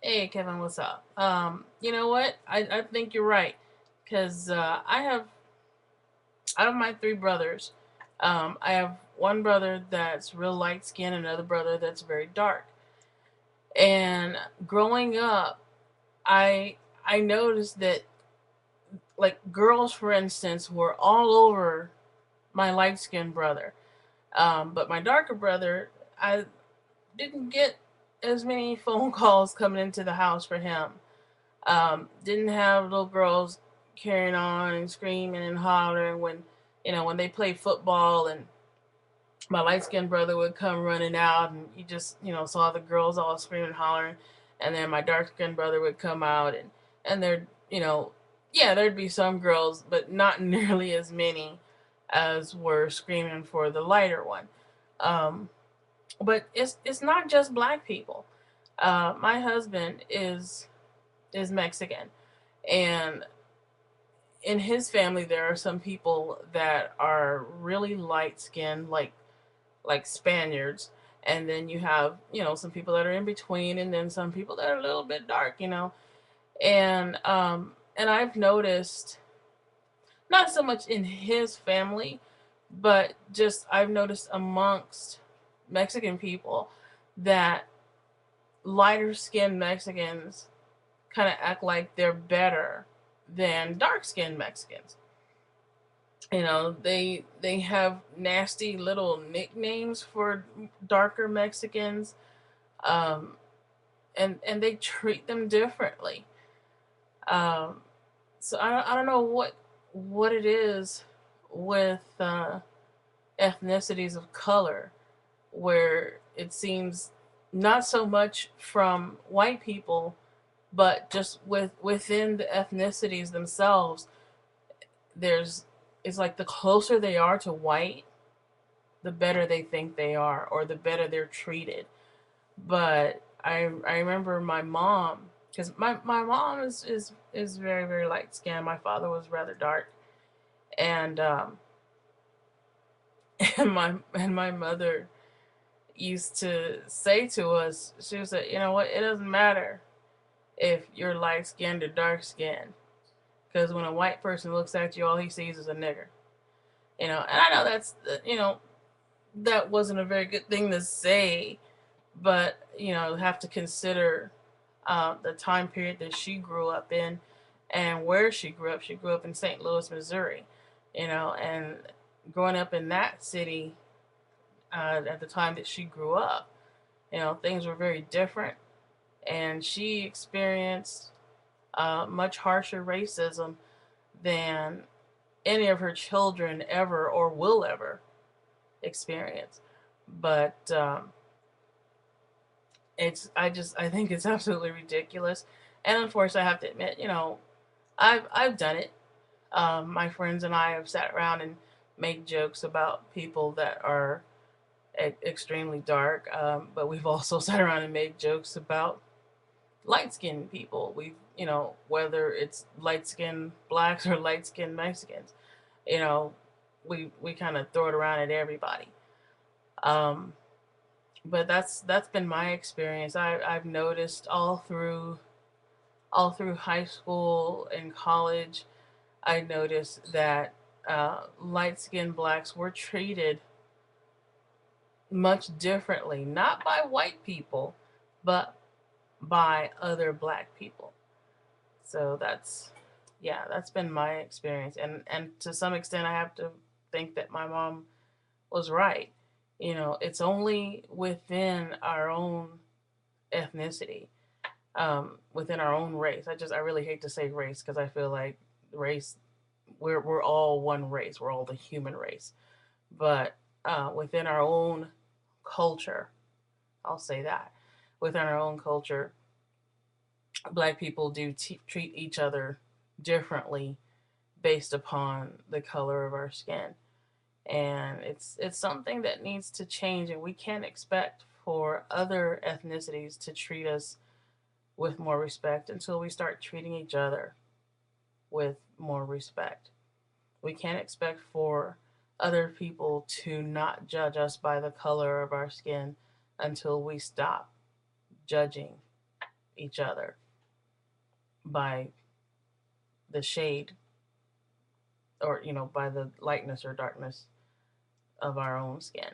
Hey Kevin, what's up? You know what? I think you're right because I have out of my three brothers, I have one brother that's real light skinned, another brother that's very dark. And growing up, I I noticed that like girls, for instance, were all over my light skinned brother, but my darker brother, I didn't get as many phone calls coming into the house for him. Didn't have little girls carrying on and screaming and hollering when when they play football, and my light skinned brother would come running out and you just saw the girls all screaming and hollering, and then my dark skinned brother would come out, and there yeah, there'd be some girls but not nearly as many as were screaming for the lighter one. um, but it's not just black people. My husband is Mexican, and in his family there are some people that are really light skinned, like Spaniards, and then you have some people that are in between, and then some people that are a little bit dark, and I've noticed, not so much in his family, but just I've noticed amongst Mexican people that lighter skinned Mexicans kind of act like they're better than dark skinned Mexicans. They have nasty little nicknames for darker Mexicans, um, and they treat them differently. Um, so I don't know what it is with ethnicities of color, where it seems not so much from white people, but just within the ethnicities themselves. There's It's like the closer they are to white, the better they think they are, or the better they're treated. But I remember my mom, because my mom is very, very light skinned. My father was rather dark, and and my mother used to say to us, she was like, you know what, it doesn't matter if you're light skinned or dark skinned, because when a white person looks at you, all he sees is a nigger. And I know that wasn't a very good thing to say, but have to consider the time period that she grew up in and where she grew up. She grew up in St. Louis, Missouri, and growing up in that city at the time that she grew up, things were very different, and she experienced much harsher racism than any of her children ever or will ever experience. But I think it's absolutely ridiculous, and unfortunately, I have to admit, I've done it. My friends and I have sat around and made jokes about people that are extremely dark, but we've also sat around and made jokes about light skinned people. Whether it's light skinned blacks or light skinned Mexicans, you know, we kind of throw it around at everybody. Um, but that's been my experience. I've noticed all through high school and college. I noticed that light skinned blacks were treated much differently, not by white people, but by other black people. So that's been my experience, and to some extent, I have to think that my mom was right. It's only within our own ethnicity, within our own race. I really hate to say race because I feel like race, we're all one race. We're all the human race, but within our own culture, I'll say that within our own culture, black people do treat each other differently based upon the color of our skin, and it's something that needs to change, and we can't expect for other ethnicities to treat us with more respect until we start treating each other with more respect. We can't expect for other people to not judge us by the color of our skin until we stop judging each other by the shade, or by the lightness or darkness of our own skin.